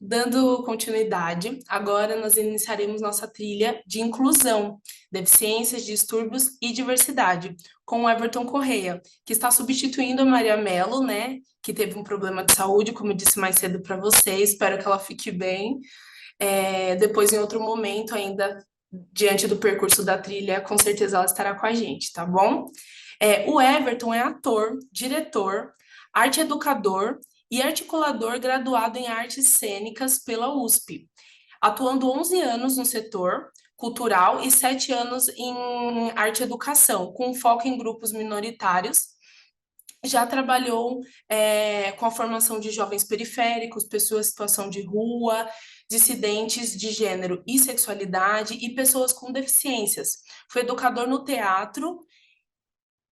Dando continuidade, agora nós iniciaremos nossa trilha de inclusão, deficiências, distúrbios e diversidade, com o Everton Correia, que está substituindo a Maria Mello, né, que teve um problema de saúde, como eu disse mais cedo para vocês, espero que ela fique bem. Depois, em outro momento, ainda diante do percurso da trilha, com certeza ela estará com a gente, tá bom? O Everton é ator, diretor, arte educador e articulador graduado em artes cênicas pela USP, atuando 11 anos no setor cultural e 7 anos em arte educação, com foco em grupos minoritários. Já trabalhou com a formação de jovens periféricos, pessoas em situação de rua, dissidentes de gênero e sexualidade e pessoas com deficiências. Foi educador no teatro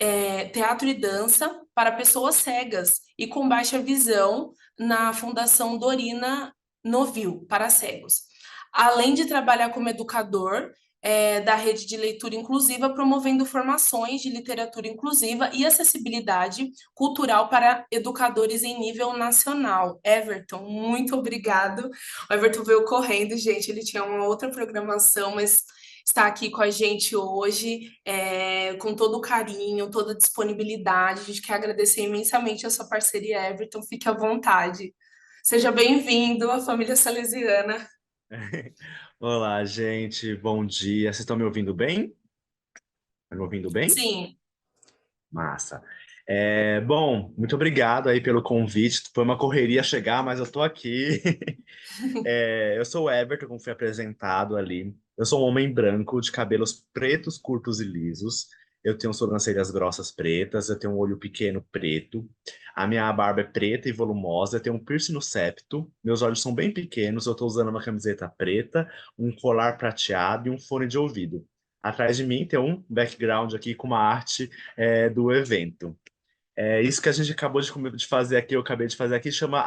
e dança para pessoas cegas e com baixa visão na Fundação Dorina Novil para cegos. Além de trabalhar como educador da rede de leitura inclusiva, promovendo formações de literatura inclusiva e acessibilidade cultural para educadores em nível nacional. Everton, muito obrigado. O Everton veio correndo, gente, ele tinha uma outra programação, mas está aqui com a gente hoje, com todo o carinho, toda a disponibilidade. A gente quer agradecer imensamente a sua parceria, Everton. Fique à vontade. Seja bem-vindo à família salesiana. Olá, gente, bom dia. Vocês estão me ouvindo bem? Estão me ouvindo bem? Sim, Massa. Bom, muito obrigado aí pelo convite. Foi uma correria chegar, mas eu tô aqui. Eu sou o Everton, como foi apresentado ali. Eu sou um homem branco, de cabelos pretos, curtos e lisos. Eu tenho sobrancelhas grossas pretas, eu tenho um olho pequeno preto. A minha barba é preta e volumosa, eu tenho um piercing no septo. Meus olhos são bem pequenos, eu estou usando uma camiseta preta, um colar prateado e um fone de ouvido. Atrás de mim tem um background aqui com uma arte do evento. Isso que a gente acabou de fazer aqui, eu acabei de fazer aqui, chama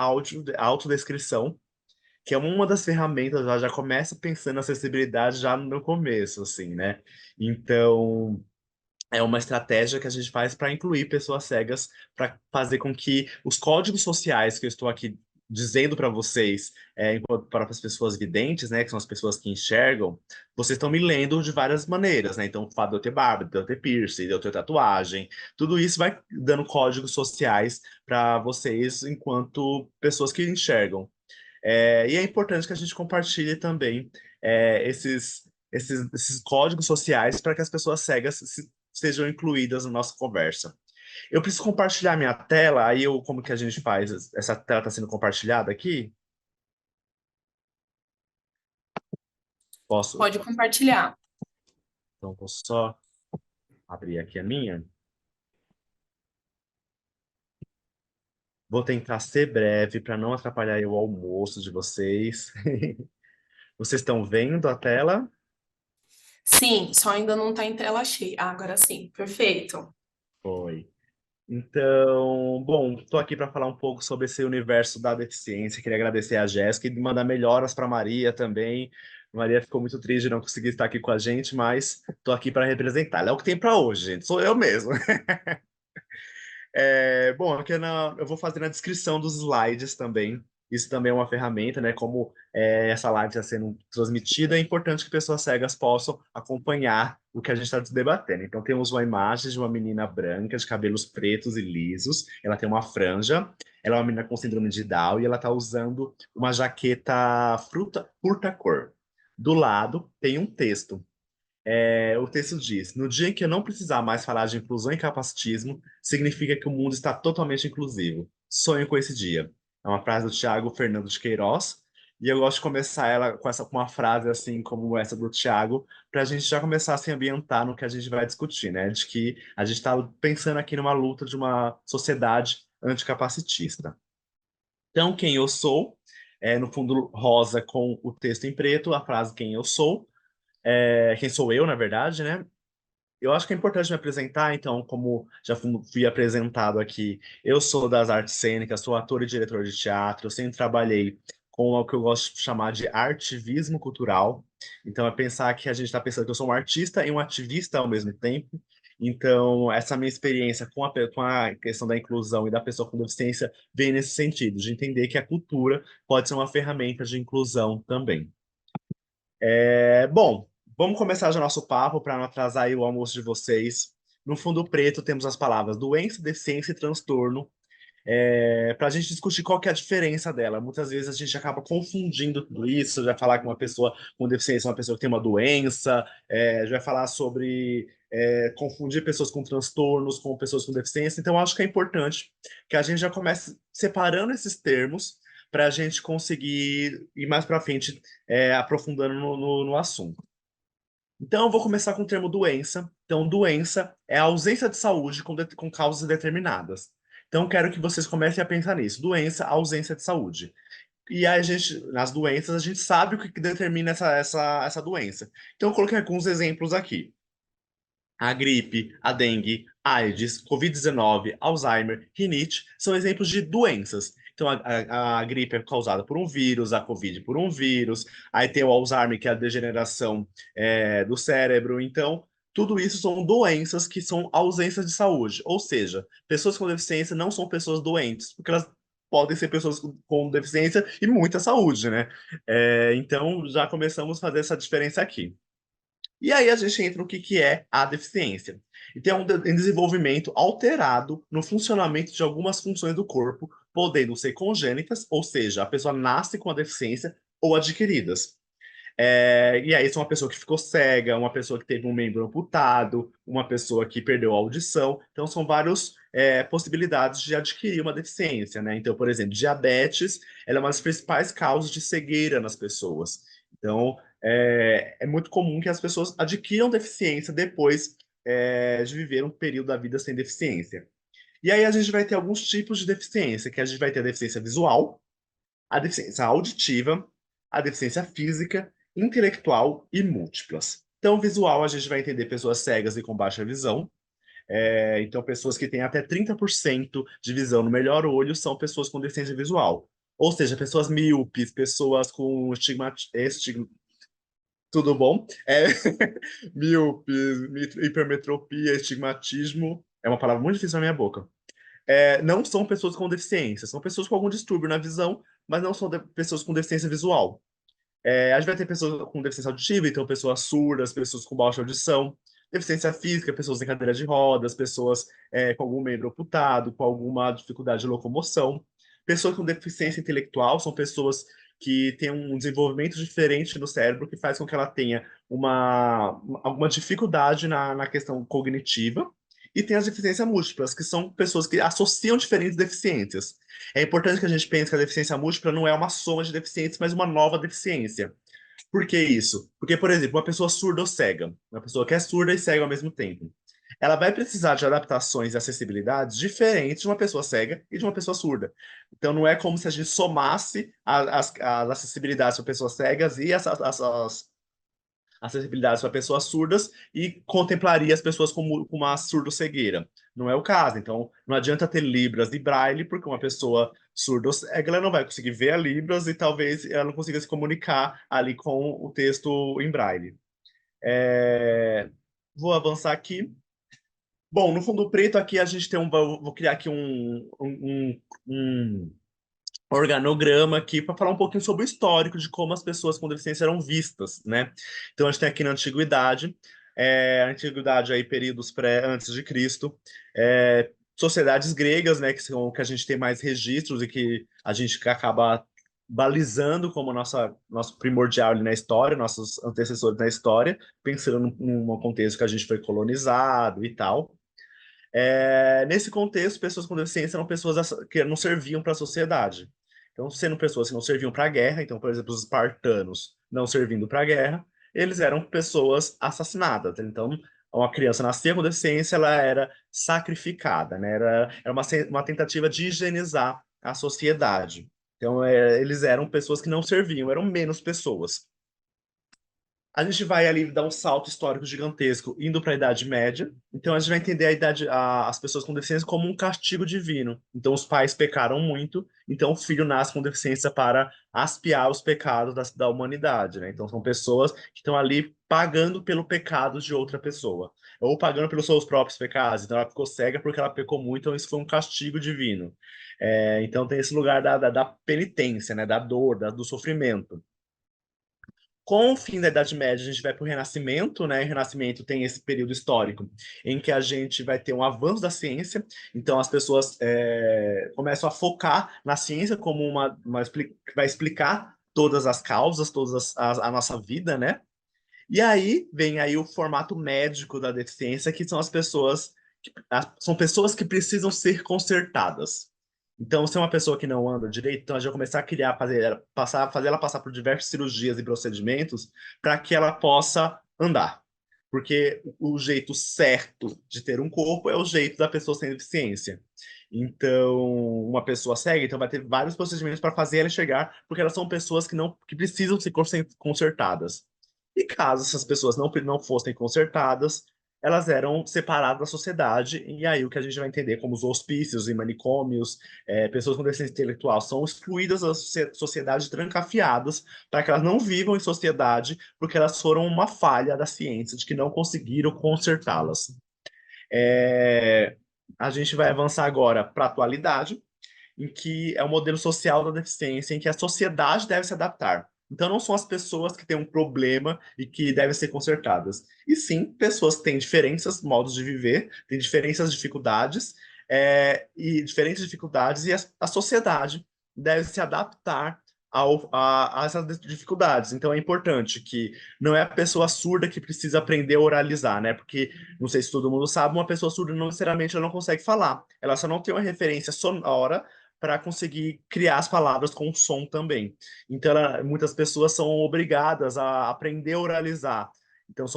autodescrição, que é uma das ferramentas, já começa pensando na acessibilidade já no começo, assim, né? Então, é uma estratégia que a gente faz para incluir pessoas cegas, para fazer com que os códigos sociais que eu estou aqui dizendo para vocês, para as pessoas videntes, né, que são as pessoas que enxergam, vocês estão me lendo de várias maneiras, né? Então, o fato de eu ter barba, de eu ter piercing, de eu ter tatuagem, tudo isso vai dando códigos sociais para vocês enquanto pessoas que enxergam. E é importante que a gente compartilhe também esses códigos sociais para que as pessoas cegas sejam incluídas na nossa conversa. Eu preciso compartilhar minha tela, como que a gente faz? Essa tela está sendo compartilhada aqui? Posso? pode compartilhar. Então, vou só abrir aqui a minha. Vou tentar ser breve para não atrapalhar aí o almoço de vocês. Vocês estão vendo a tela? Sim, só ainda não está em tela cheia. Ah, agora sim, perfeito. Foi. Então, bom, estou aqui para falar um pouco sobre esse universo da deficiência. Queria agradecer a Jéssica e mandar melhoras para Maria também. Maria ficou muito triste de não conseguir estar aqui com a gente, mas estou aqui para representar. É o que tem para hoje, gente. Sou eu mesmo. Bom, eu vou fazer na descrição dos slides também. Isso também é uma ferramenta, né? Como essa live está sendo transmitida, é importante que pessoas cegas possam acompanhar o que a gente está debatendo. Então, temos uma imagem de uma menina branca, de cabelos pretos e lisos. Ela tem uma franja. Ela é uma menina com síndrome de Down e ela está usando uma jaqueta fruta furta-cor. Do lado tem um texto. O texto diz: no dia em que eu não precisar mais falar de inclusão e capacitismo, significa que o mundo está totalmente inclusivo. Sonho com esse dia. É uma frase do Tiago Fernando de Queiroz. E eu gosto de começar ela com uma frase assim como essa do Tiago, para a gente já começar a se ambientar no que a gente vai discutir, né? De que a gente está pensando aqui numa luta de uma sociedade anticapacitista. Então, quem eu sou, no fundo rosa com o texto em preto, a frase quem eu sou. Quem sou eu, na verdade, né? Eu acho que é importante me apresentar, então, como já fui apresentado aqui, eu sou das artes cênicas, sou ator e diretor de teatro, eu sempre trabalhei com o que eu gosto de chamar de artivismo cultural. Então, é pensar que a gente está pensando que eu sou um artista e um ativista ao mesmo tempo. Então, essa minha experiência com a questão da inclusão e da pessoa com deficiência vem nesse sentido, de entender que a cultura pode ser uma ferramenta de inclusão também. Bom, vamos começar já nosso papo para não atrasar aí o almoço de vocês. No fundo preto temos as palavras doença, deficiência e transtorno, para a gente discutir qual que é a diferença dela. Muitas vezes a gente acaba confundindo tudo isso, já falar que uma pessoa com deficiência é uma pessoa que tem uma doença, já vai falar sobre confundir pessoas com transtornos com pessoas com deficiência. Então, acho que é importante que a gente já comece separando esses termos para a gente conseguir ir mais para frente, aprofundando no assunto. Então, eu vou começar com o termo doença. Então, doença é a ausência de saúde com causas determinadas. Então, quero que vocês comecem a pensar nisso. Doença, ausência de saúde. E aí, nas doenças, a gente sabe o que determina essa doença. Então, eu coloquei alguns exemplos aqui. A gripe, a dengue, AIDS, Covid-19, Alzheimer, rinite são exemplos de doenças. Então, a gripe é causada por um vírus, a Covid por um vírus, aí tem o Alzheimer, que é a degeneração do cérebro. Então, tudo isso são doenças que são ausências de saúde. Ou seja, pessoas com deficiência não são pessoas doentes, porque elas podem ser pessoas com deficiência e muita saúde, né? Então, já começamos a fazer essa diferença aqui. E aí a gente entra no que é a deficiência. Então, é um desenvolvimento alterado no funcionamento de algumas funções do corpo, podendo ser congênitas, ou seja, a pessoa nasce com a deficiência, ou adquiridas. E aí, isso é uma pessoa que ficou cega, uma pessoa que teve um membro amputado, uma pessoa que perdeu a audição. Então, são várias possibilidades de adquirir uma deficiência, né? Então, por exemplo, diabetes, ela é uma das principais causas de cegueira nas pessoas. Então, é muito comum que as pessoas adquiram deficiência depois de viver um período da vida sem deficiência. E aí, a gente vai ter alguns tipos de deficiência, que a gente vai ter a deficiência visual, a deficiência auditiva, a deficiência física, intelectual e múltiplas. Então, visual, a gente vai entender pessoas cegas e com baixa visão. Então, pessoas que têm até 30% de visão no melhor olho são pessoas com deficiência visual. Ou seja, pessoas míopes, pessoas com tudo bom? Míopes, hipermetropia, estigmatismo. É uma palavra muito difícil na minha boca. Não são pessoas com deficiência, são pessoas com algum distúrbio na visão, mas não são pessoas com deficiência visual. A gente vai ter pessoas com deficiência auditiva, então pessoas surdas, pessoas com baixa audição, deficiência física, pessoas em cadeira de rodas, pessoas com algum membro amputado, com alguma dificuldade de locomoção. Pessoas com deficiência intelectual são pessoas que têm um desenvolvimento diferente no cérebro que faz com que ela tenha alguma dificuldade na questão cognitiva. E tem as deficiências múltiplas, que são pessoas que associam diferentes deficiências. É importante que a gente pense que a deficiência múltipla não é uma soma de deficiências, mas uma nova deficiência. Por que isso? Porque, por exemplo, uma pessoa surda ou cega, uma pessoa que é surda e cega ao mesmo tempo, ela vai precisar de adaptações e acessibilidades diferentes de uma pessoa cega e de uma pessoa surda. Então, não é como se a gente somasse as acessibilidades para pessoas cegas e as acessibilidade para pessoas surdas e contemplaria as pessoas com uma surdo-cegueira. Não é o caso. Então, não adianta ter Libras e Braille, porque uma pessoa surda ou cega ela não vai conseguir ver a Libras e talvez ela não consiga se comunicar ali com o texto em Braille. Vou avançar aqui. Bom, no fundo preto aqui a gente tem vou criar aqui um organograma aqui para falar um pouquinho sobre o histórico de como as pessoas com deficiência eram vistas, né? Então a gente tem aqui na antiguidade, a antiguidade aí períodos pré antes de Cristo, sociedades gregas, né, que são que a gente tem mais registros e que a gente acaba balizando como nosso primordial ali na história, nossos antecessores na história, pensando num contexto que a gente foi colonizado e tal. Nesse contexto, pessoas com deficiência eram pessoas que não serviam para a sociedade. Então, sendo pessoas que não serviam para a guerra, então, por exemplo, os espartanos não servindo para a guerra, eles eram pessoas assassinadas. Então, uma criança nascia com deficiência, ela era sacrificada, né? Era uma tentativa de higienizar a sociedade. Então, eles eram pessoas que não serviam, eram menos pessoas. A gente vai ali dar um salto histórico gigantesco indo para a Idade Média. Então a gente vai entender as pessoas com deficiência como um castigo divino. Então os pais pecaram muito, então o filho nasce com deficiência para aspiar os pecados da humanidade, né? Então são pessoas que estão ali pagando pelo pecado de outra pessoa, ou pagando pelos seus próprios pecados. Então ela ficou cega porque ela pecou muito, então isso foi um castigo divino. Então tem esse lugar da penitência, né? Da dor, do sofrimento. Com o fim da Idade Média, a gente vai para o Renascimento, né? E o Renascimento tem esse período histórico em que a gente vai ter um avanço da ciência, então as pessoas começam a focar na ciência como que vai explicar todas as causas, a nossa vida, né? E aí vem aí o formato médico da deficiência, que são as pessoas são pessoas que precisam ser consertadas. Então, se é uma pessoa que não anda direito, então a gente vai começar a criar, fazer ela passar por diversas cirurgias e procedimentos para que ela possa andar. Porque o jeito certo de ter um corpo é o jeito da pessoa sem deficiência. Então, uma pessoa cega, então vai ter vários procedimentos para fazer ela chegar, porque elas são pessoas que precisam ser consertadas. E caso essas pessoas não fossem consertadas, elas eram separadas da sociedade, e aí o que a gente vai entender como os hospícios e manicômios, pessoas com deficiência intelectual são excluídas da sociedade, trancafiadas, para que elas não vivam em sociedade, porque elas foram uma falha da ciência, de que não conseguiram consertá-las. É, a gente vai avançar agora para a atualidade, em que é o modelo social da deficiência, em que a sociedade deve se adaptar. Então, não são as pessoas que têm um problema e que devem ser consertadas, e sim pessoas que têm diferenças, modos de viver, têm diferentes dificuldades, e a sociedade deve se adaptar a essas dificuldades. Então, é importante que não é a pessoa surda que precisa aprender a oralizar, né? Porque, não sei se todo mundo sabe, uma pessoa surda não necessariamente ela não consegue falar, ela só não tem uma referência sonora para conseguir criar as palavras com som também. Então, muitas pessoas são obrigadas a aprender a oralizar. Então,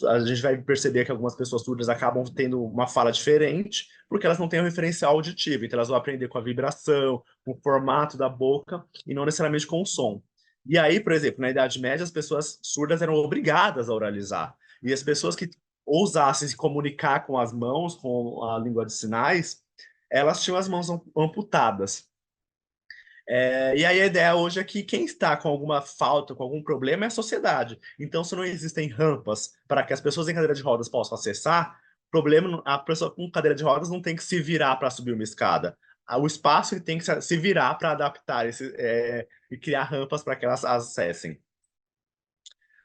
a gente vai perceber que algumas pessoas surdas acabam tendo uma fala diferente, porque elas não têm um referencial auditivo. Então, elas vão aprender com a vibração, com o formato da boca, e não necessariamente com o som. E aí, por exemplo, na Idade Média, as pessoas surdas eram obrigadas a oralizar. E as pessoas que ousassem se comunicar com as mãos, com a língua de sinais, elas tinham as mãos amputadas. E aí a ideia hoje é que quem está com alguma falta, com algum problema, é a sociedade. Então, se não existem rampas para que as pessoas em cadeira de rodas possam acessar, a pessoa com cadeira de rodas não tem que se virar para subir uma escada. O espaço tem que se virar para adaptar e criar rampas para que elas acessem.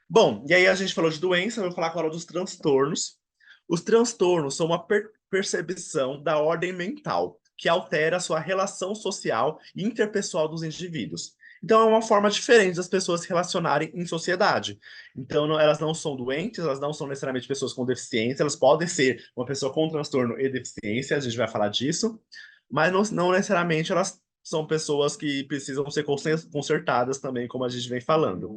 Bom, e aí a gente falou de doença, eu vou falar agora dos transtornos. Os transtornos são uma percepção da ordem mental, que altera a sua relação social e interpessoal dos indivíduos. Então, é uma forma diferente das pessoas se relacionarem em sociedade. Então, elas não são doentes, elas não são necessariamente pessoas com deficiência, elas podem ser uma pessoa com transtorno e deficiência, a gente vai falar disso, mas não necessariamente elas são pessoas que precisam ser consertadas também, como a gente vem falando.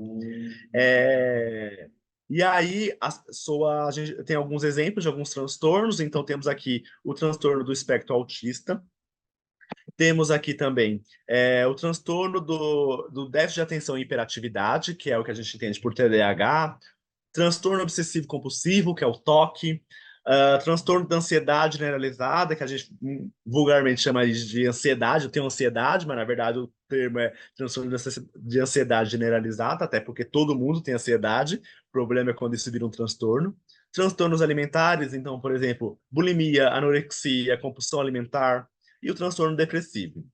É, E aí, a gente tem alguns exemplos de alguns transtornos. Então, temos aqui o transtorno do espectro autista. Temos aqui também o transtorno do déficit de atenção e hiperatividade, que é o que a gente entende por TDAH. Transtorno obsessivo compulsivo, que é o TOC. Transtorno da ansiedade generalizada, que a gente vulgarmente chama de ansiedade. Eu tenho ansiedade, mas na verdade o termo é transtorno de ansiedade generalizada, até porque todo mundo tem ansiedade. O problema é quando isso vira um transtorno. Transtornos alimentares, então, por exemplo, bulimia, anorexia, compulsão alimentar e o transtorno depressivo.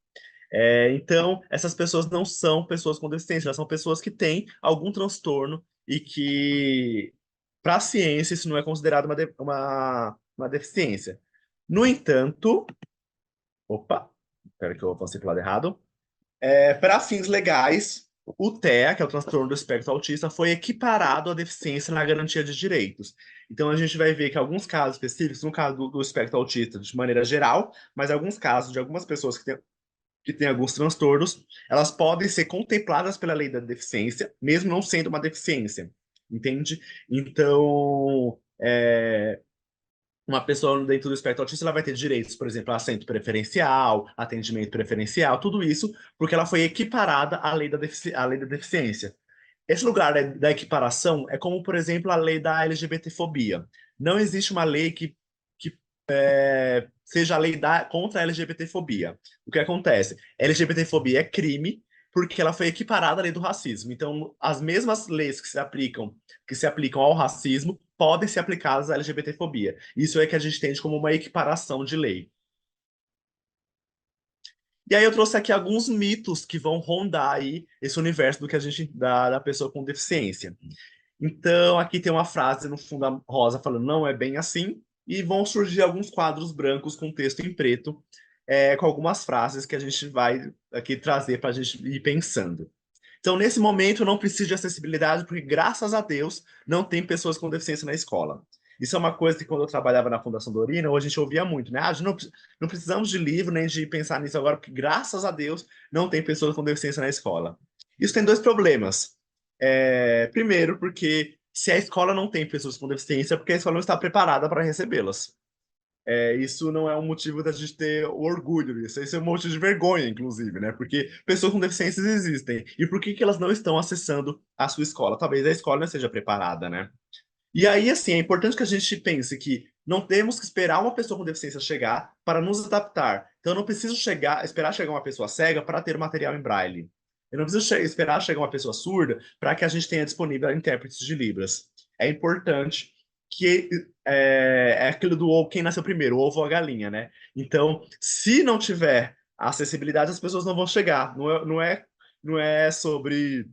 Então, essas pessoas não são pessoas com deficiência, elas são pessoas que têm algum transtorno e que, para a ciência, isso não é considerado uma deficiência. No entanto, opa, espera que eu avancei para o lado errado. Para fins legais, o TEA, que é o transtorno do espectro autista, foi equiparado à deficiência na garantia de direitos. Então, a gente vai ver que alguns casos específicos, no caso do espectro autista, de maneira geral, mas alguns casos de algumas pessoas que têm alguns transtornos, elas podem ser contempladas pela lei da deficiência, mesmo não sendo uma deficiência, entende? Então, uma pessoa dentro do espectro autista ela vai ter direitos, por exemplo, a assento preferencial, atendimento preferencial, tudo isso porque ela foi equiparada à lei da deficiência. esse lugar da equiparação é como, por exemplo, a lei da LGBTfobia. Não existe uma lei que seja a lei contra a LGBTfobia. O que acontece? LGBTfobia é crime porque ela foi equiparada à lei do racismo. Então, as mesmas leis que se aplicam ao racismo podem ser aplicadas à LGBTfobia. Isso é que a gente entende como uma equiparação de lei. E aí eu trouxe aqui alguns mitos que vão rondar aí esse universo do que a gente da pessoa com deficiência. Então, aqui tem uma frase no fundo rosa falando não é bem assim, e vão surgir alguns quadros brancos com texto em preto, com algumas frases que a gente vai aqui trazer para a gente ir pensando. Então, nesse momento, não precisa de acessibilidade, porque graças a Deus não tem pessoas com deficiência na escola. Isso é uma coisa que quando eu trabalhava na Fundação Dorina, a gente ouvia muito, né? Não precisamos de livro nem de pensar nisso agora, porque graças a Deus não tem pessoas com deficiência na escola. Isso tem dois problemas. Primeiro, porque se a escola não tem pessoas com deficiência, é porque a escola não está preparada para recebê-las. Isso não é um motivo da gente ter orgulho disso. Isso é um motivo de vergonha, inclusive, né? Porque pessoas com deficiências existem. E por que que elas não estão acessando a sua escola? Talvez a escola não esteja preparada, né? E aí, assim, é importante que a gente pense que não temos que esperar uma pessoa com deficiência chegar para nos adaptar. Então, eu não preciso esperar chegar uma pessoa cega para ter material em braille. Eu não preciso esperar chegar uma pessoa surda para que a gente tenha disponível intérpretes de Libras. É importante que é aquilo do ovo, quem nasceu primeiro, o ovo ou a galinha, né? Então, se não tiver acessibilidade, as pessoas não vão chegar. Não é sobre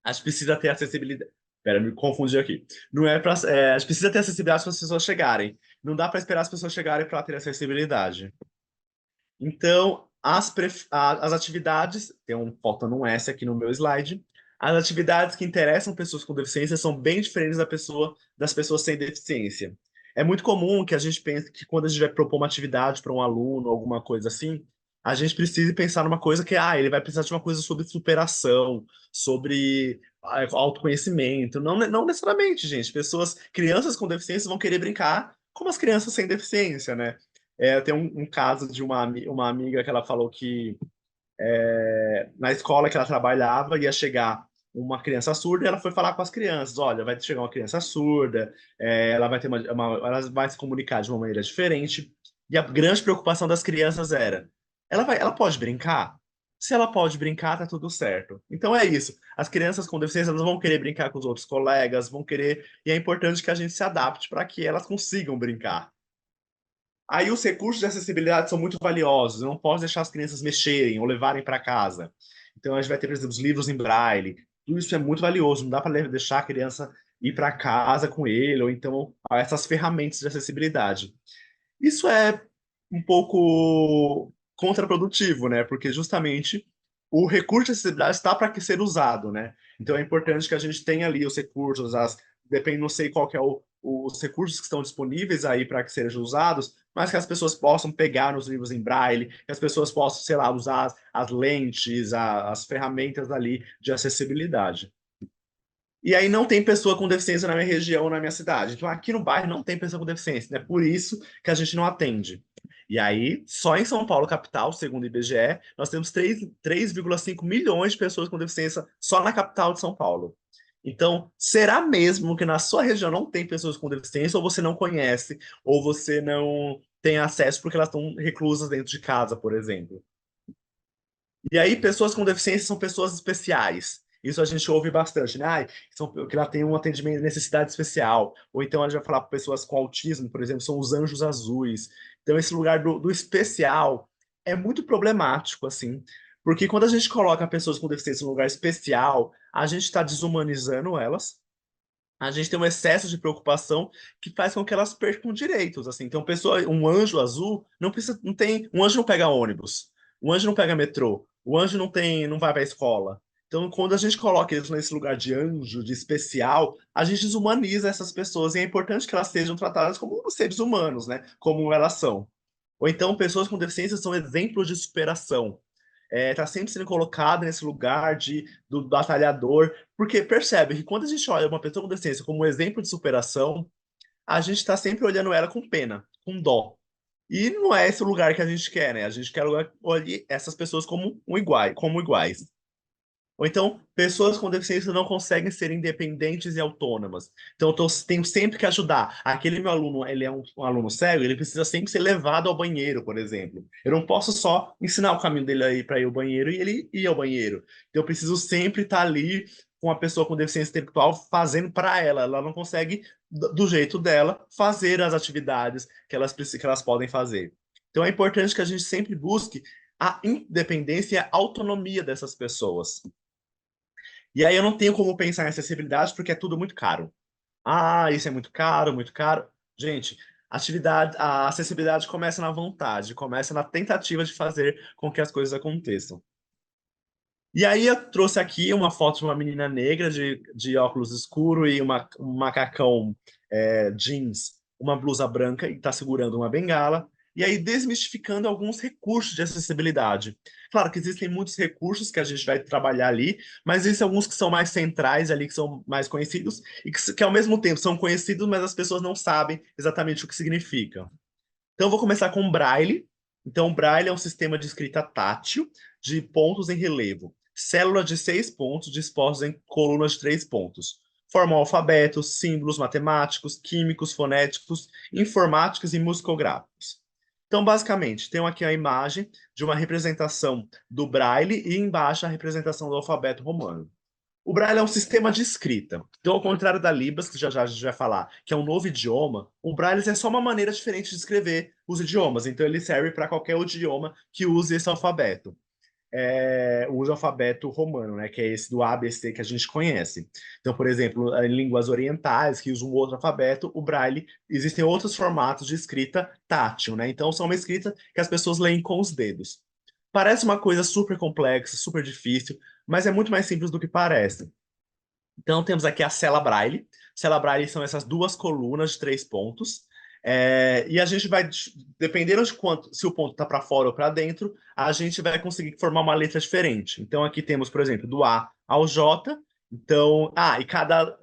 a gente precisa ter acessibilidade. Pera, me confundi aqui. Não é para. A gente precisa ter acessibilidade para as pessoas chegarem. Não dá para esperar as pessoas chegarem para ter acessibilidade. Então, as atividades, faltando um S aqui no meu slide. As atividades que interessam pessoas com deficiência são bem diferentes das pessoas sem deficiência. É muito comum que a gente pense que quando a gente vai propor uma atividade para um aluno, alguma coisa assim, a gente precisa pensar numa coisa que, ele vai precisar de uma coisa sobre superação, sobre autoconhecimento. Não necessariamente, gente. Crianças com deficiência vão querer brincar como as crianças sem deficiência, né? Tem um caso de uma amiga que ela falou que na escola que ela trabalhava ia chegar uma criança surda e ela foi falar com as crianças, olha, vai chegar uma criança surda, ela vai ter ela vai se comunicar de uma maneira diferente. E a grande preocupação das crianças era, ela pode brincar? Se ela pode brincar, tá tudo certo. Então é isso. As crianças com deficiência elas vão querer brincar com os outros colegas, vão querer, e é importante que a gente se adapte para que elas consigam brincar. Aí os recursos de acessibilidade são muito valiosos. Eu não posso deixar as crianças mexerem ou levarem para casa. Então a gente vai ter, por exemplo, os livros em braille. Tudo isso é muito valioso. Não dá para deixar a criança ir para casa com ele, ou então essas ferramentas de acessibilidade. Isso é um pouco contraprodutivo, né? Porque justamente o recurso de acessibilidade está para ser usado, né? Então é importante que a gente tenha ali os recursos, depende, não sei qual que é os recursos que estão disponíveis aí para que sejam usados, mas que as pessoas possam pegar nos livros em braille, que as pessoas possam, sei lá, usar as lentes, as ferramentas ali de acessibilidade. E aí não tem pessoa com deficiência na minha região, na minha cidade. Então aqui no bairro não tem pessoa com deficiência, né? Por isso que a gente não atende. E aí, só em São Paulo, capital, segundo o IBGE, nós temos 3,5 milhões de pessoas com deficiência só na capital de São Paulo. Então, será mesmo que na sua região não tem pessoas com deficiência, ou você não conhece, ou você não tem acesso porque elas estão reclusas dentro de casa, por exemplo? E aí, pessoas com deficiência são pessoas especiais. Isso a gente ouve bastante, né? Que ela tem um atendimento, necessidade especial. Ou então a gente vai falar para pessoas com autismo, por exemplo, são os anjos azuis. Então, esse lugar do especial é muito problemático, assim, porque quando a gente coloca pessoas com deficiência no lugar especial, a gente está desumanizando elas. A gente tem um excesso de preocupação que faz com que elas percam direitos, assim. Então, um anjo azul um anjo não pega ônibus, um anjo não pega metrô, o anjo não vai para a escola. Então, quando a gente coloca eles nesse lugar de anjo, de especial, a gente desumaniza essas pessoas e é importante que elas sejam tratadas como seres humanos, né? Como elas são. Ou então, pessoas com deficiência são exemplos de superação. Tá sempre sendo colocado nesse lugar do batalhador, porque percebe que quando a gente olha uma pessoa com deficiência como um exemplo de superação, a gente está sempre olhando ela com pena, com dó. E não é esse o lugar que a gente quer, né? A gente quer olhar essas pessoas como iguais. Ou então, pessoas com deficiência não conseguem ser independentes e autônomas. Então, tenho sempre que ajudar. Aquele meu aluno, ele é um aluno cego, ele precisa sempre ser levado ao banheiro, por exemplo. Eu não posso só ensinar o caminho dele aí para ir ao banheiro e ele ir ao banheiro. Então, eu preciso sempre estar ali com a pessoa com deficiência intelectual fazendo para ela. Ela não consegue, do jeito dela, fazer as atividades que elas podem fazer. Então, é importante que a gente sempre busque a independência e a autonomia dessas pessoas. E aí eu não tenho como pensar em acessibilidade porque é tudo muito caro. Ah, isso é muito caro, muito caro. Gente, a acessibilidade começa na vontade, começa na tentativa de fazer com que as coisas aconteçam. E aí eu trouxe aqui uma foto de uma menina negra de óculos escuro e um macacão jeans, uma blusa branca e está segurando uma bengala. E aí desmistificando alguns recursos de acessibilidade. Claro que existem muitos recursos que a gente vai trabalhar ali, mas existem alguns que são mais centrais ali, que são mais conhecidos e que ao mesmo tempo são conhecidos, mas as pessoas não sabem exatamente o que significa. Então, eu vou começar com o Braille. Então, o Braille é um sistema de escrita tátil de pontos em relevo. Célula de 6 pontos dispostas em colunas de 3 pontos. Forma o alfabeto, símbolos matemáticos, químicos, fonéticos, informáticos e musicográficos. Então, basicamente, tenho aqui a imagem de uma representação do Braille e embaixo a representação do alfabeto romano. O Braille é um sistema de escrita. Então, ao contrário da Libras, que já a gente vai falar, que é um novo idioma, o Braille é só uma maneira diferente de escrever os idiomas. Então, ele serve para qualquer idioma que use esse alfabeto. Use o alfabeto romano, né, que é esse do ABC que a gente conhece. Então, por exemplo, em línguas orientais que usam outro alfabeto, o Braille, existem outros formatos de escrita tátil, né? Então, são uma escrita que as pessoas leem com os dedos. Parece uma coisa super complexa, super difícil, mas é muito mais simples do que parece. Então, temos aqui a cela Braille. Cela Braille são essas duas colunas de 3 pontos. E a gente vai, dependendo de quanto, se o ponto está para fora ou para dentro, a gente vai conseguir formar uma letra diferente. Então, aqui temos, por exemplo, do A ao J. Então, e cada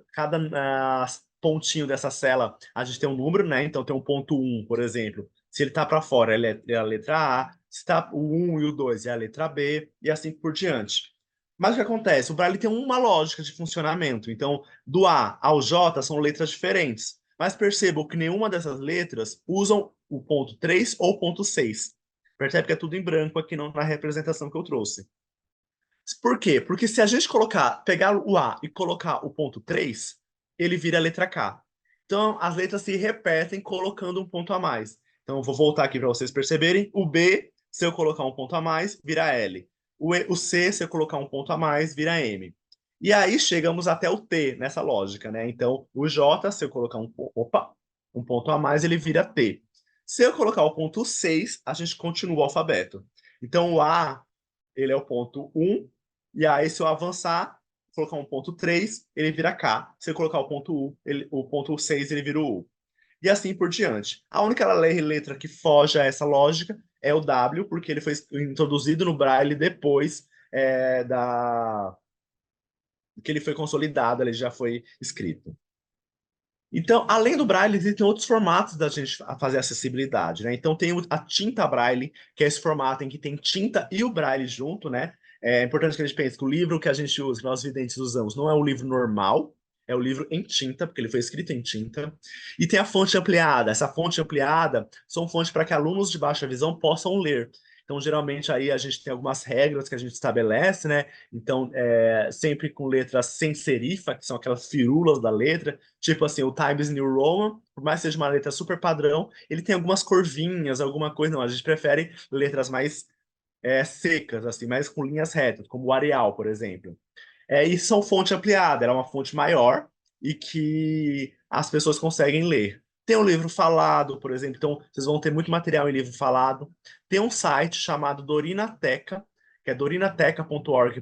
pontinho dessa cela, a gente tem um número, né? Então, tem um ponto 1, por exemplo. Se ele está para fora, ele é a letra A. Se está o 1 e o 2 é a letra B, e assim por diante. Mas o que acontece? O Braille tem uma lógica de funcionamento. Então, do A ao J são letras diferentes. Mas percebam que nenhuma dessas letras usam o ponto 3 ou o ponto 6. Percebe que é tudo em branco aqui na representação que eu trouxe. Por quê? Porque se a gente pegar o A e colocar o ponto 3, ele vira a letra K. Então, as letras se repetem colocando um ponto a mais. Então, eu vou voltar aqui para vocês perceberem. O B, se eu colocar um ponto a mais, vira L. O C, se eu colocar um ponto a mais, vira M. E aí chegamos até o T nessa lógica, né? Então, o J, se eu colocar um ponto a mais, ele vira T. Se eu colocar o ponto 6, a gente continua o alfabeto. Então, o A, ele é o ponto 1, e aí, se eu avançar, colocar um ponto 3, ele vira K. Se eu colocar o ponto U, o ponto 6, ele vira o U. E assim por diante. A única letra que foge a essa lógica é o W, porque ele foi introduzido no Braille depois que ele foi consolidado, ele já foi escrito. Então, além do Braille, existem outros formatos da gente fazer acessibilidade, né? Então, tem a tinta Braille, que é esse formato em que tem tinta e o Braille junto, né? É importante que a gente pense que o livro que a gente usa, que nós videntes usamos, não é o livro normal, é o livro em tinta, porque ele foi escrito em tinta. E tem a fonte ampliada. Essa fonte ampliada são fontes para que alunos de baixa visão possam ler. Então, geralmente, aí a gente tem algumas regras que a gente estabelece, né? Então, sempre com letras sem serifa, que são aquelas firulas da letra, tipo assim, o Times New Roman, por mais que seja uma letra super padrão, ele tem algumas curvinhas, alguma coisa, não, a gente prefere letras mais secas, assim, mais com linhas retas, como o Arial, por exemplo. E são fonte ampliada, ela é uma fonte maior e que as pessoas conseguem ler. Tem um livro falado, por exemplo, então vocês vão ter muito material em livro falado. Tem um site chamado Dorinateca, que é dorinateca.org.br,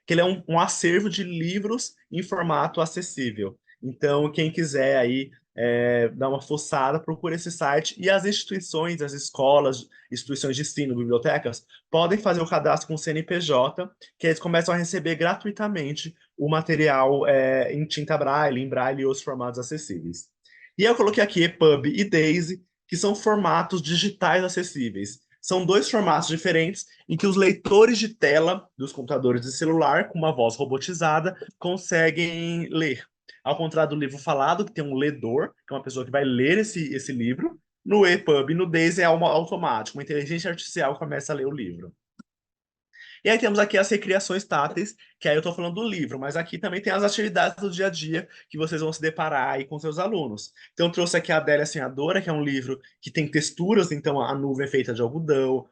que ele é um acervo de livros em formato acessível. Então, quem quiser aí dar uma fuçada, procure esse site. E as instituições, as escolas, instituições de ensino, bibliotecas, podem fazer o cadastro com o CNPJ, que eles começam a receber gratuitamente o material em tinta Braille, em Braille e outros formatos acessíveis. E eu coloquei aqui EPUB e DAISY, que são formatos digitais acessíveis. São dois formatos diferentes em que os leitores de tela dos computadores de celular, com uma voz robotizada, conseguem ler. Ao contrário do livro falado, que tem um ledor, que é uma pessoa que vai ler esse livro, no EPUB e no Daisy é automático, uma inteligência artificial começa a ler o livro. E aí temos aqui as recriações táteis, que aí eu estou falando do livro, mas aqui também tem as atividades do dia a dia que vocês vão se deparar aí com seus alunos. Então eu trouxe aqui a Adélia Sonhadora, que é um livro que tem texturas, então a nuvem é feita de algodão,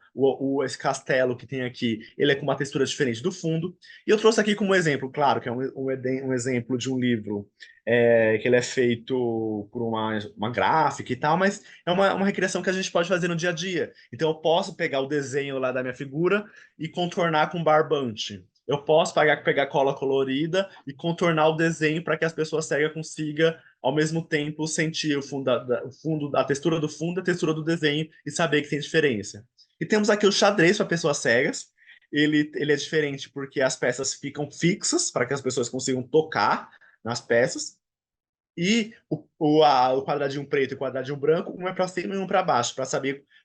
esse castelo que tem aqui, ele é com uma textura diferente do fundo. E eu trouxe aqui como exemplo, claro, que é um exemplo de um livro que ele é feito por uma gráfica e tal, mas é uma recriação que a gente pode fazer no dia a dia. Então eu posso pegar o desenho lá da minha figura e contornar com barbante. Eu posso pegar cola colorida e contornar o desenho para que as pessoas cegas consigam, ao mesmo tempo, sentir a textura do fundo, a textura do desenho e saber que tem diferença. E temos aqui o xadrez para pessoas cegas. Ele é diferente porque as peças ficam fixas para que as pessoas consigam tocar nas peças. E o quadradinho preto e o quadradinho branco, um é para cima e um para baixo, para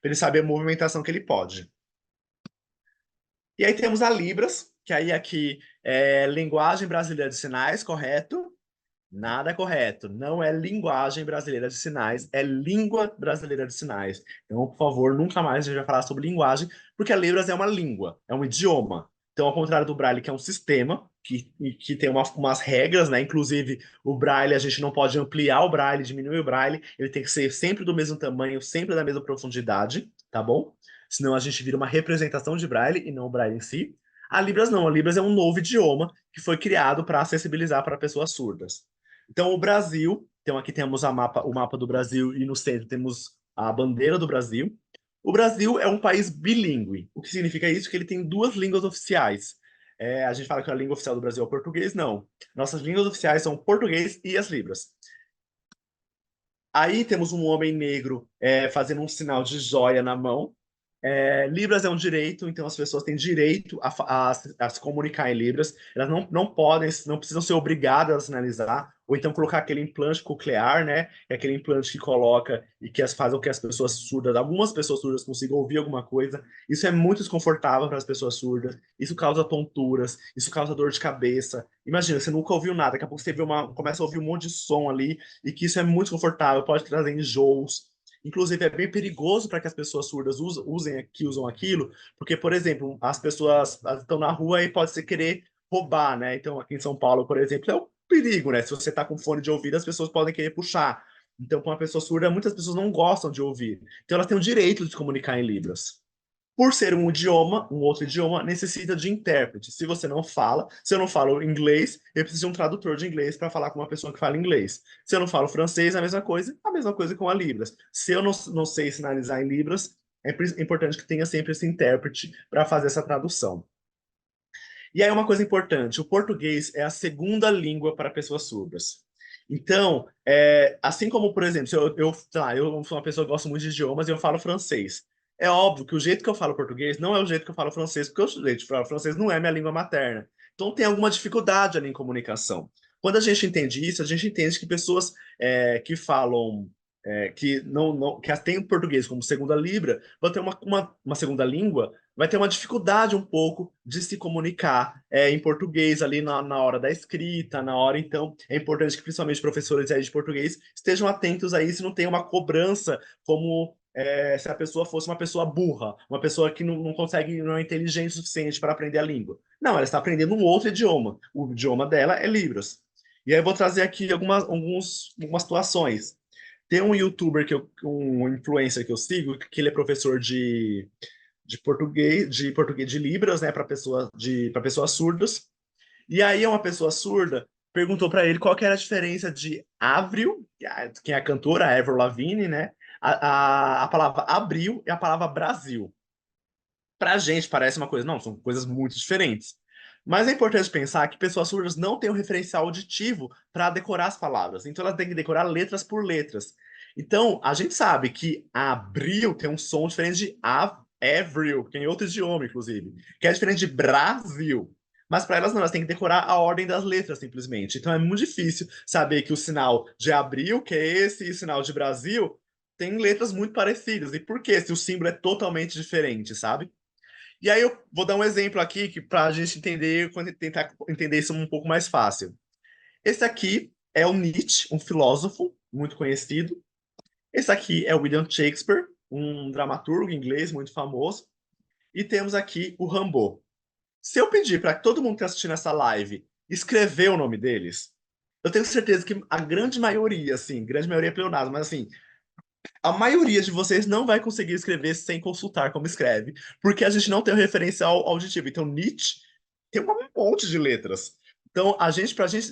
ele saber a movimentação que ele pode. E aí temos a Libras, que aí aqui é linguagem brasileira de sinais, correto? Nada correto. Não é linguagem brasileira de sinais, é língua brasileira de sinais. Então, por favor, nunca mais a gente vai falar sobre linguagem, porque a Libras é uma língua, é um idioma. Então, ao contrário do Braille, que é um sistema que tem umas regras, né? Inclusive, o Braille, a gente não pode ampliar o Braille, diminuir o Braille, ele tem que ser sempre do mesmo tamanho, sempre da mesma profundidade, tá bom? Senão a gente vira uma representação de Braille e não o Braille em si. A Libras não, a Libras é um novo idioma que foi criado para acessibilizar para pessoas surdas. Então, o Brasil, então aqui temos o mapa do Brasil e no centro temos a bandeira do Brasil. O Brasil é um país bilíngue. O que significa isso? Que ele tem duas línguas oficiais. A gente fala que a língua oficial do Brasil é o português, não. Nossas línguas oficiais são o português e as libras. Aí temos um homem negro fazendo um sinal de joia na mão. Libras é um direito, então as pessoas têm direito a se comunicar em Libras. Elas não podem, não precisam ser obrigadas a sinalizar, ou então colocar aquele implante coclear, né? É aquele implante que coloca e que faz com que as pessoas surdas, algumas pessoas surdas consigam ouvir alguma coisa. Isso é muito desconfortável para as pessoas surdas. Isso causa tonturas, isso causa dor de cabeça. Imagina, você nunca ouviu nada, daqui a pouco você começa a ouvir um monte de som ali, e que isso é muito desconfortável, pode trazer enjoos. Inclusive, é bem perigoso para que as pessoas surdas usam aquilo, porque, por exemplo, as pessoas estão na rua e pode ser querer roubar, né? Então, aqui em São Paulo, por exemplo, é um perigo, né? Se você está com fone de ouvido, as pessoas podem querer puxar. Então, com uma pessoa surda, muitas pessoas não gostam de ouvir. Então, elas têm o direito de se comunicar em Libras. Por ser um idioma, um outro idioma, necessita de intérprete. Se eu não falo inglês, eu preciso de um tradutor de inglês para falar com uma pessoa que fala inglês. Se eu não falo francês, a mesma coisa com a Libras. Se eu não sei sinalizar em Libras, é importante que tenha sempre esse intérprete para fazer essa tradução. E aí uma coisa importante, o português é a segunda língua para pessoas surdas. Então, assim como, por exemplo, se eu sou uma pessoa que gosta muito de idiomas e eu falo francês. É óbvio que o jeito que eu falo português não é o jeito que eu falo francês, porque o jeito de falar francês não é minha língua materna. Então tem alguma dificuldade ali em comunicação. Quando a gente entende isso, a gente entende que pessoas que falam, que têm o português como segunda língua, vão ter uma segunda língua, vai ter uma dificuldade um pouco de se comunicar em português ali na hora da escrita, na hora, então, é importante que principalmente professores aí de português estejam atentos a isso, não tenha uma cobrança como se a pessoa fosse uma pessoa burra, uma pessoa que não consegue, não é inteligente o suficiente para aprender a língua. Não, ela está aprendendo um outro idioma. O idioma dela é Libras. E aí eu vou trazer aqui algumas situações. Tem um youtuber, um influencer que eu sigo, que ele é professor de português de Libras, né, para pessoas surdas. E aí uma pessoa surda perguntou para ele qual que era a diferença de Avril, que é a cantora a Avril Lavigne, né? A palavra abril e a palavra Brasil. Para a gente parece uma coisa, não, são coisas muito diferentes. Mas é importante pensar que pessoas surdas não têm um referencial auditivo para decorar as palavras. Então elas têm que decorar letras por letras. Então, a gente sabe que abril tem um som diferente de Avril, que é em outro idioma, inclusive, que é diferente de Brasil. Mas para elas não, elas têm que decorar a ordem das letras, simplesmente. Então é muito difícil saber que o sinal de abril, que é esse, e o sinal de Brasil, tem letras muito parecidas. E por quê? Se o símbolo é totalmente diferente, sabe? E aí eu vou dar um exemplo aqui que para a gente entender, tentar entender isso um pouco mais fácil. Esse aqui é o Nietzsche, um filósofo muito conhecido. Esse aqui é o William Shakespeare, um dramaturgo inglês muito famoso. E temos aqui o Rimbaud. Se eu pedir para todo mundo que está assistindo essa live escrever o nome deles, eu tenho certeza que a grande maioria, assim, grande maioria é pleonasmo, mas assim, a maioria de vocês não vai conseguir escrever sem consultar como escreve, porque a gente não tem o referencial auditivo. Então, Nietzsche tem um monte de letras. Então,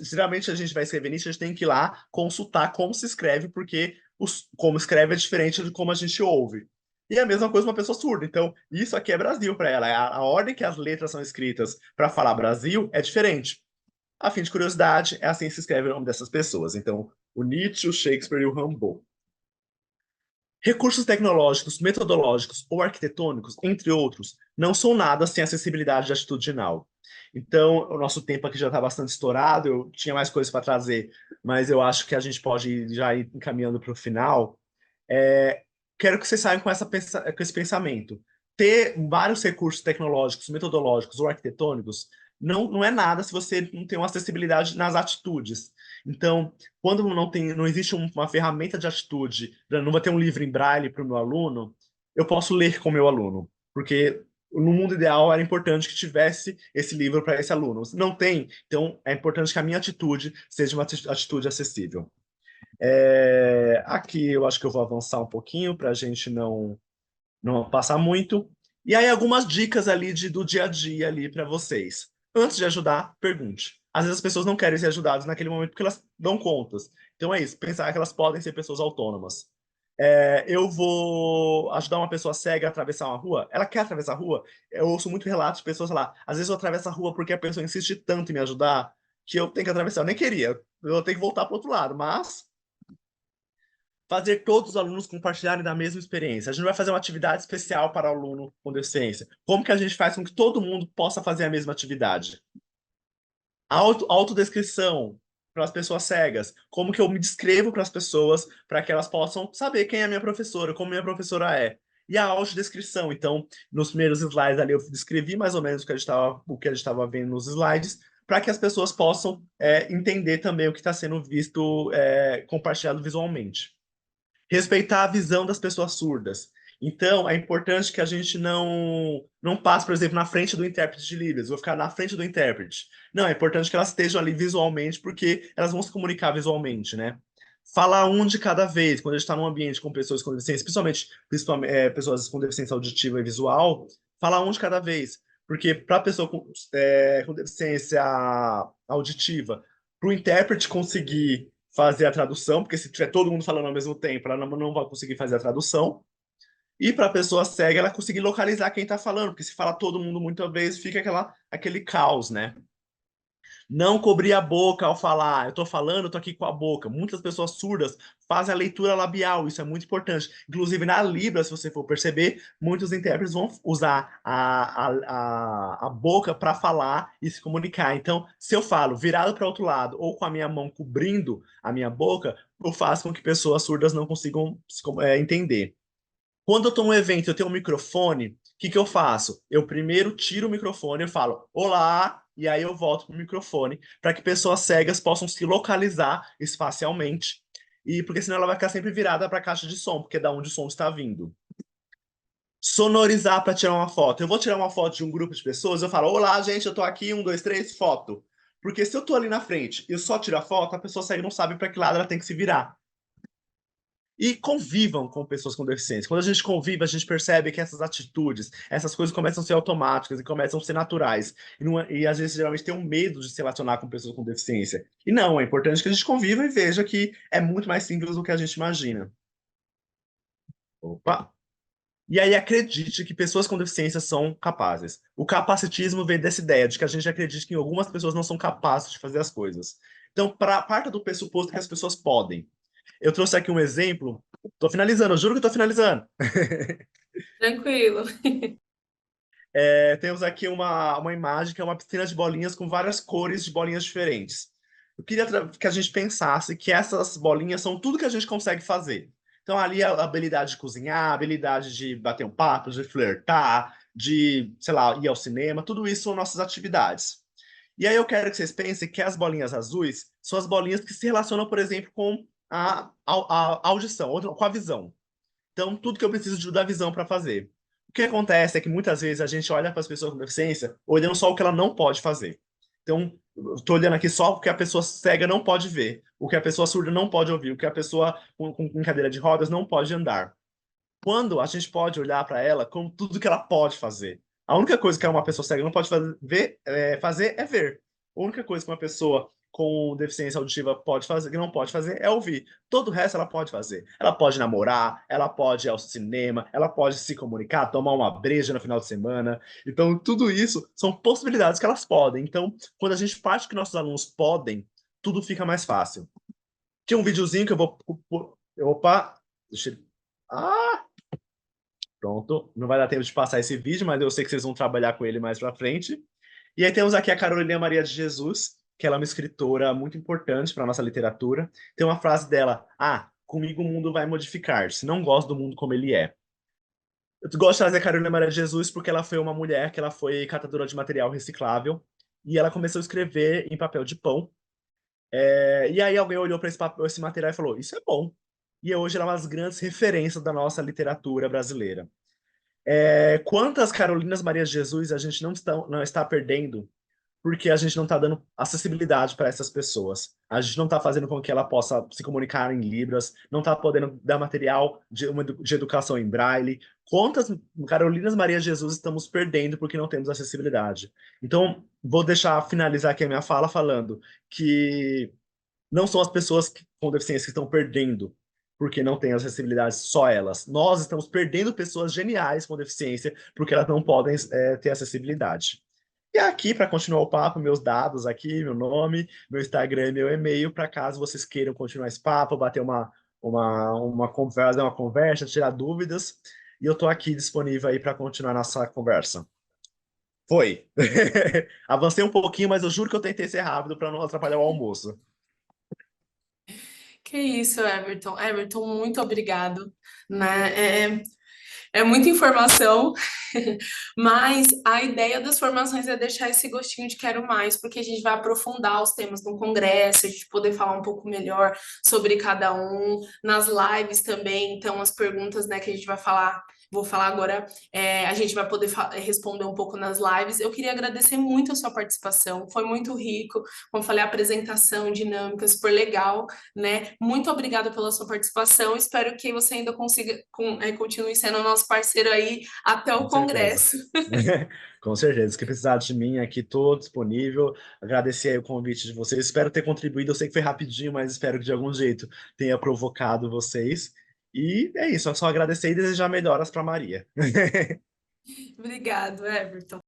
geralmente a gente vai escrever Nietzsche, a gente tem que ir lá consultar como se escreve, porque como escreve é diferente de como a gente ouve. E é a mesma coisa uma pessoa surda. Então, isso aqui é Brasil para ela. A ordem que as letras são escritas para falar Brasil é diferente. A fim de curiosidade, é assim que se escreve o nome dessas pessoas. Então, o Nietzsche, o Shakespeare e o Rimbaud. Recursos tecnológicos, metodológicos ou arquitetônicos, entre outros, não são nada sem acessibilidade atitudinal. Então, o nosso tempo aqui já está bastante estourado, eu tinha mais coisas para trazer, mas eu acho que a gente pode já ir encaminhando para o final. É, quero que vocês saiam com esse pensamento. Ter vários recursos tecnológicos, metodológicos ou arquitetônicos não é nada se você não tem uma acessibilidade nas atitudes. Então, quando não existe uma ferramenta de atitude, não vai ter um livro em braille para o meu aluno, eu posso ler com o meu aluno, porque no mundo ideal era importante que tivesse esse livro para esse aluno. Não tem, então é importante que a minha atitude seja uma atitude acessível. Aqui eu acho que eu vou avançar um pouquinho para a gente não passar muito. E aí algumas dicas ali do dia a dia ali para vocês. Antes de ajudar, pergunte. Às vezes as pessoas não querem ser ajudadas naquele momento porque elas dão contas. Então é isso, pensar que elas podem ser pessoas autônomas. Eu vou ajudar uma pessoa cega a atravessar uma rua. Ela quer atravessar a rua. Eu ouço muito relatos de pessoas lá. Às vezes eu atravesso a rua porque a pessoa insiste tanto em me ajudar que eu tenho que atravessar. Eu nem queria. Eu tenho que voltar para o outro lado. Mas fazer todos os alunos compartilharem da mesma experiência. A gente vai fazer uma atividade especial para o aluno com deficiência. Como que a gente faz com que todo mundo possa fazer a mesma atividade? Autodescrição para as pessoas cegas. Como que eu me descrevo para as pessoas para que elas possam saber quem é a minha professora, como minha professora é. E a autodescrição. Então, nos primeiros slides ali eu descrevi mais ou menos o que a gente estava vendo nos slides, para que as pessoas possam entender também o que está sendo visto, compartilhado visualmente. Respeitar a visão das pessoas surdas. Então, é importante que a gente não passe, por exemplo, na frente do intérprete de Libras, vou ficar na frente do intérprete. Não, é importante que elas estejam ali visualmente, porque elas vão se comunicar visualmente, né? Falar um de cada vez, quando a gente está num ambiente com pessoas com deficiência, principalmente pessoas com deficiência auditiva e visual, falar um de cada vez. Porque para a pessoa com deficiência auditiva, para o intérprete conseguir fazer a tradução, porque se tiver todo mundo falando ao mesmo tempo, ela não vai conseguir fazer a tradução. E para a pessoa cega, ela conseguir localizar quem está falando, porque se fala todo mundo muitas vezes, fica aquele caos, né? Não cobrir a boca ao falar. Eu estou falando, eu estou aqui com a boca. Muitas pessoas surdas fazem a leitura labial, isso é muito importante. Inclusive, na Libra, se você for perceber, muitos intérpretes vão usar a boca para falar e se comunicar. Então, se eu falo virado para o outro lado ou com a minha mão cobrindo a minha boca, eu faço com que pessoas surdas não consigam entender. Quando eu estou num evento, eu tenho um microfone, o que que eu faço? Eu primeiro tiro o microfone, eu falo olá, e aí eu volto pro microfone, para que pessoas cegas possam se localizar espacialmente, e porque senão ela vai ficar sempre virada para a caixa de som, porque é da onde o som está vindo. Sonorizar para tirar uma foto. Eu vou tirar uma foto de um grupo de pessoas, eu falo olá, gente, eu estou aqui, um, dois, três, foto. Porque se eu estou ali na frente e eu só tiro a foto, a pessoa cega não sabe para que lado ela tem que se virar. E convivam com pessoas com deficiência. Quando a gente convive, a gente percebe que essas atitudes, essas coisas começam a ser automáticas e começam a ser naturais. E às vezes, geralmente, tem um medo de se relacionar com pessoas com deficiência. E não, é importante que a gente conviva e veja que é muito mais simples do que a gente imagina. Opa! E aí acredite que pessoas com deficiência são capazes. O capacitismo vem dessa ideia de que a gente acredita que algumas pessoas não são capazes de fazer as coisas. Então, parta do pressuposto que as pessoas podem. Eu trouxe aqui um exemplo. Tô finalizando, eu juro que tô finalizando. Tranquilo. Temos aqui uma imagem que é uma piscina de bolinhas com várias cores de bolinhas diferentes. Eu queria que a gente pensasse que essas bolinhas são tudo que a gente consegue fazer. Então, ali a habilidade de cozinhar, a habilidade de bater um papo, de flertar, de, sei lá, ir ao cinema, tudo isso são nossas atividades. E aí eu quero que vocês pensem que as bolinhas azuis são as bolinhas que se relacionam, por exemplo, com a audição, ou com a visão. Então, tudo que eu preciso da visão para fazer. O que acontece é que muitas vezes a gente olha para as pessoas com deficiência olhando só o que ela não pode fazer. Então, eu estou olhando aqui só o que a pessoa cega não pode ver, o que a pessoa surda não pode ouvir, o que a pessoa com cadeira de rodas não pode andar. Quando a gente pode olhar para ela como tudo que ela pode fazer. A única coisa que uma pessoa cega não pode fazer é ver. A única coisa que uma pessoa com deficiência auditiva pode fazer, que não pode fazer, é ouvir. Todo o resto ela pode fazer. Ela pode namorar, ela pode ir ao cinema, ela pode se comunicar, tomar uma breja no final de semana. Então, tudo isso são possibilidades que elas podem. Então, quando a gente parte que nossos alunos podem, tudo fica mais fácil. Tinha um videozinho que eu vou. Opa! Deixa eu... Ah! Pronto, não vai dar tempo de passar esse vídeo, mas eu sei que vocês vão trabalhar com ele mais pra frente. E aí temos aqui a Carolina Maria de Jesus, que ela é uma escritora muito importante para nossa literatura. Tem uma frase dela: Ah, comigo o mundo vai modificar-se, não gosto do mundo como ele é. Eu gosto de trazer a Carolina Maria de Jesus porque ela foi uma mulher que ela foi catadora de material reciclável e ela começou a escrever em papel de pão. E aí alguém olhou para esse material e falou: Isso é bom. E hoje ela é uma das grandes referências da nossa literatura brasileira. Quantas Carolinas Maria de Jesus a gente não está perdendo porque a gente não está dando acessibilidade para essas pessoas. A gente não está fazendo com que ela possa se comunicar em Libras, não está podendo dar material de educação em Braille. Quantas Carolinas Maria de Jesus estamos perdendo porque não temos acessibilidade? Então, vou finalizar aqui a minha fala falando que não são as pessoas com deficiência que estão perdendo porque não têm acessibilidade, só elas. Nós estamos perdendo pessoas geniais com deficiência porque elas não podem ter acessibilidade. E aqui, para continuar o papo, meus dados aqui, meu nome, meu Instagram e meu e-mail, para caso vocês queiram continuar esse papo, bater uma conversa, tirar dúvidas. E eu estou aqui disponível aí para continuar nossa conversa. Foi. Avancei um pouquinho, mas eu juro que eu tentei ser rápido para não atrapalhar o almoço. Que isso, Everton. Everton, muito obrigado, né? É muita informação, mas a ideia das formações é deixar esse gostinho de quero mais, porque a gente vai aprofundar os temas no congresso, a gente poder falar um pouco melhor sobre cada um, nas lives também, então as perguntas, né, que a gente vai falar, vou falar agora, a gente vai poder responder um pouco nas lives. Eu queria agradecer muito a sua participação, foi muito rico, como falei, a apresentação dinâmica, super legal, né? Muito obrigada pela sua participação. Espero que você ainda consiga continue sendo nosso parceiro aí até o Com certeza. congresso. Com certeza. Se precisar de mim, aqui estou disponível. Agradecer aí o convite de vocês. Espero ter contribuído. Eu sei que foi rapidinho, mas espero que de algum jeito tenha provocado vocês. E é isso. É só agradecer e desejar melhoras para Maria. Obrigado, Everton.